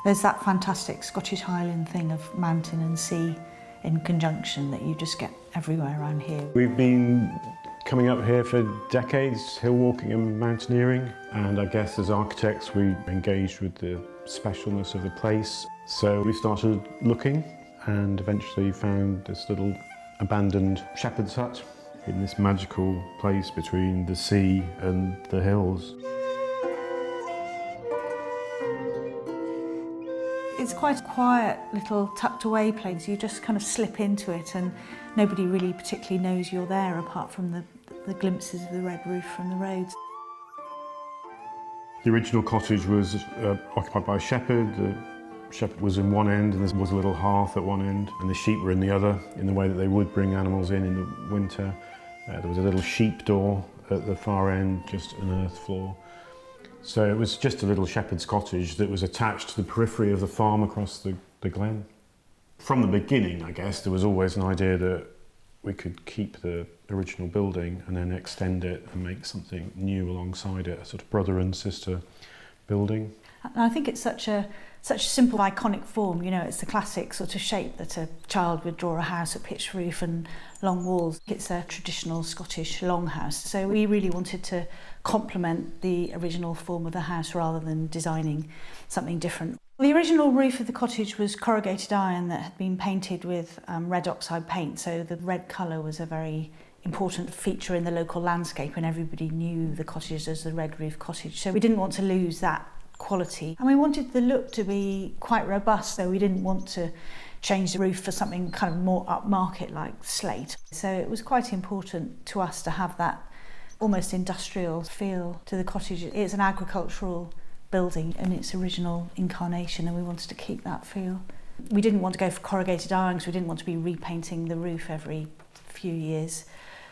There's that fantastic Scottish Highland thing of mountain and sea in conjunction that you just get everywhere around here. We've been coming up here for decades, hill walking and mountaineering, and I guess as architects we engaged with the specialness of the place. So we started looking and eventually found this little abandoned shepherd's hut in this magical place between the sea and the hills. It's quite a quiet little tucked away place. You just kind of slip into it and nobody really particularly knows you're there apart from the glimpses of the red roof from the roads. The original cottage was occupied by a shepherd. The shepherd was in one end and there was a little hearth at one end and the sheep were in the other, in the way that they would bring animals in the winter. There was a little sheep door at the far end, just an earth floor. So it was just a little shepherd's cottage that was attached to the periphery of the farm across the glen. From the beginning, I guess, there was always an idea that we could keep the original building and then extend it and make something new alongside it, a sort of brother and sister building. And I think it's such a simple, iconic form. You know, it's the classic sort of shape that a child would draw a house, a pitched roof and long walls. It's a traditional Scottish longhouse. So we really wanted to complement the original form of the house rather than designing something different. The original roof of the cottage was corrugated iron that had been painted with red oxide paint. So the red colour was a very important feature in the local landscape and everybody knew the cottage as the red roof cottage. So we didn't want to lose that quality. And we wanted the look to be quite robust, so we didn't want to change the roof for something kind of more upmarket like slate. So it was quite important to us to have that almost industrial feel to the cottage. It's an agricultural building in its original incarnation and we wanted to keep that feel. We didn't want to go for corrugated iron because we didn't want to be repainting the roof every few years.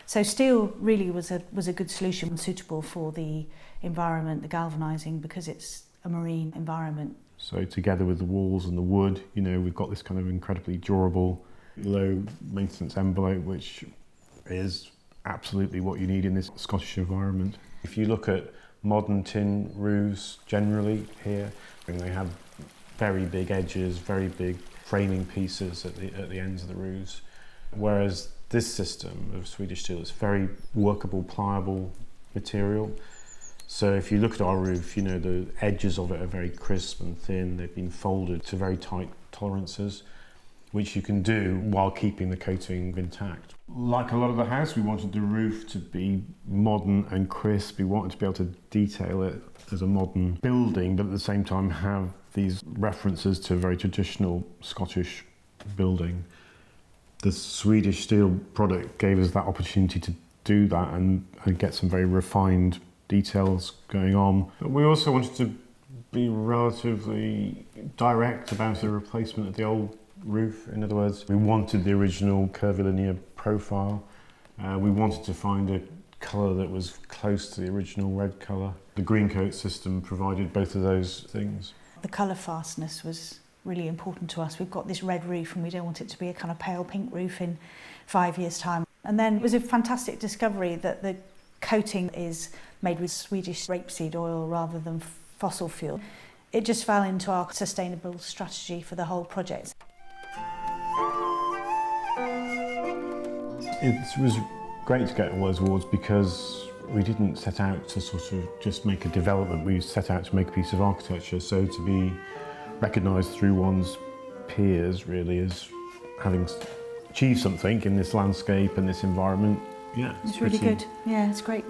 So steel really was a good solution, suitable for the environment, the galvanising, because it's a marine environment. So together with the walls and the wood, you know, we've got this kind of incredibly durable, low maintenance envelope, which is absolutely what you need in this Scottish environment. If you look at modern tin roofs generally here, they have very big edges, very big framing pieces at the ends of the roofs, whereas this system of Swedish steel is very workable, pliable material. So if you look at our roof, you know, the edges of it are very crisp and thin. They've been folded to very tight tolerances, which you can do while keeping the coating intact. Like a lot of the house, we wanted the roof to be modern and crisp. We wanted to be able to detail it as a modern building, but at the same time have these references to a very traditional Scottish building. The Swedish steel product gave us that opportunity to do that and get some very refined details going on. But we also wanted to be relatively direct about the replacement of the old roof. In other words, we wanted the original curvilinear profile. We wanted to find a colour that was close to the original red colour. The GreenCoat system provided both of those things. The colour fastness was really important to us. We've got this red roof and we don't want it to be a kind of pale pink roof in 5 years' time. And then it was a fantastic discovery that the coating is made with Swedish rapeseed oil rather than fossil fuel. It just fell into our sustainable strategy for the whole project. It was great to get all those awards because we didn't set out to sort of just make a development, we set out to make a piece of architecture. So to be recognised through one's peers really as having achieved something in this landscape and this environment, yeah, it's really good. Yeah, it's great.